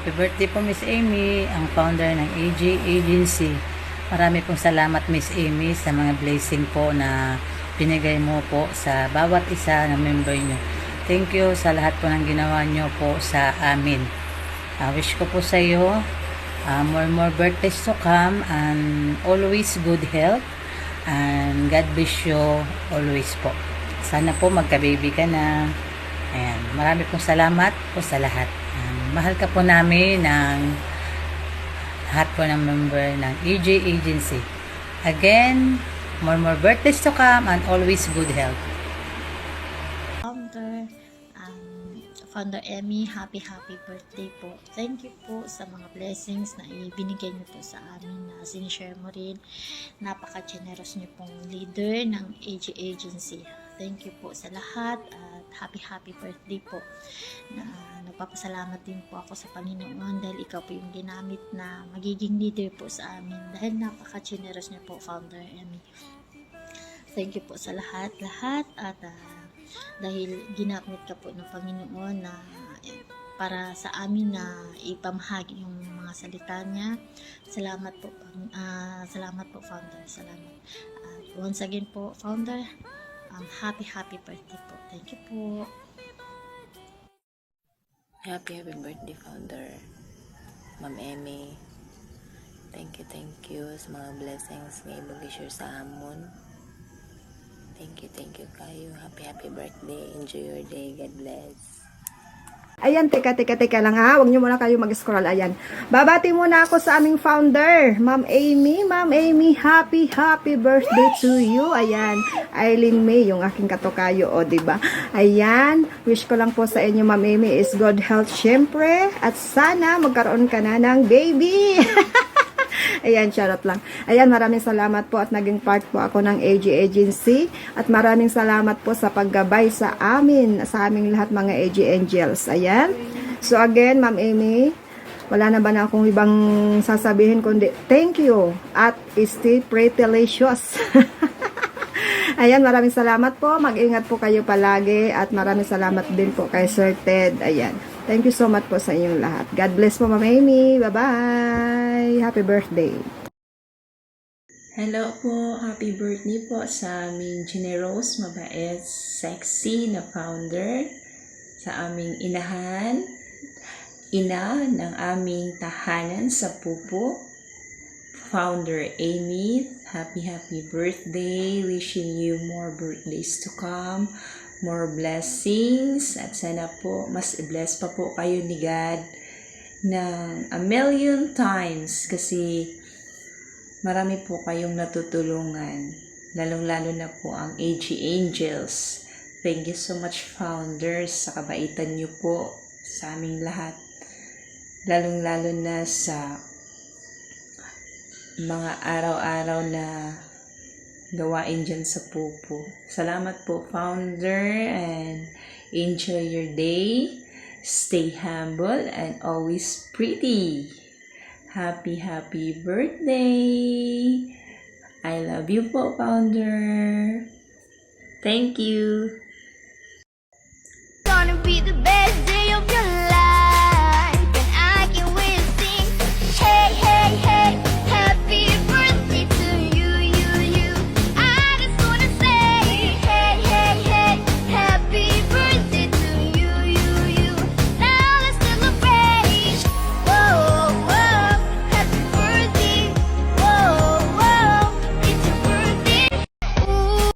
Happy birthday po Miss Amy, ang founder ng AG Agency. Marami pong salamat Miss Amy sa mga blessing po na binigay mo po sa bawat isa na member nyo. Thank you sa lahat po ng ginawa nyo po sa amin. Wish ko po sa iyo more birthdays to come and always good health and God bless you always po. Sana po magka-baby ka na. Ayan, marami pong salamat po sa lahat. Mahal ka po namin ng lahat po ng member ng AG Agency. Again, more birthdays to come and always good health. Founder Emmy, happy birthday po. Thank you po sa mga blessings na ibinigay niyo po sa amin na sinishare mo rin. Napaka-generous niyo pong leader ng AG Agency. Thank you po sa lahat at happy birthday po. Nagpapasalamat din po ako sa Panginoon dahil ikaw po yung ginamit na magiging leader po sa amin dahil napaka-generous niyo po, Founder Emmy. Thank you po sa lahat at dahil ginamit ka po ng Panginoon na para sa amin na ipamahagi yung mga salita niya. Salamat po, Founder. Salamat. Once again po, Founder, happy birthday po. Thank you po. Happy birthday, Founder Ma'am Emmy. Thank you sa mga blessings na ibag-share sa amon. Thank you kayo. Happy birthday. Enjoy your day. God bless. Ayan, teka lang ha. Huwag nyo muna kayo mag-scroll. Ayan. Babati muna ako sa aming founder, Ma'am Amy. Ma'am Amy, happy birthday to you. Ayan. Eileen May, yung aking katokayo, o, diba? Ayan. Wish ko lang po sa inyo, Ma'am Amy, is good health, syempre. At sana magkaroon ka na ng baby. Ayan, charot lang. Ayan, maraming salamat po at naging part po ako ng AG Agency. At maraming salamat po sa paggabay sa amin, sa aming lahat mga AG Angels. Ayan. So again, Ma'am Amy, wala na ba na akong ibang sasabihin kundi thank you at stay pretty-licious. Ayan, maraming salamat po. Mag-ingat po kayo palagi at maraming salamat din po kay Sir Ted. Ayan. Thank you so much po sa inyong lahat. God bless po, Ma'am Amy. Bye-bye. Happy birthday. Hello po. Happy birthday po sa aming generous, mabait, sexy na founder, sa aming inahan, ina ng aming tahanan sa Pupo, Founder Amy. Happy birthday. Wishing you more birthdays to come, more blessings, at sana po mas i-bless pa po kayo ni God ng a million times kasi marami po kayong natutulungan, lalong-lalo na po ang AG Angels. Thank you so much, founders, sa kabaitan niyo po sa aming lahat, lalong-lalo na sa mga araw-araw na gawain dyan sa Pupo. Salamat po, founder, and enjoy your day. Stay humble and always pretty. Happy birthday. I love you po, founder. Thank you. Gonna be the best day.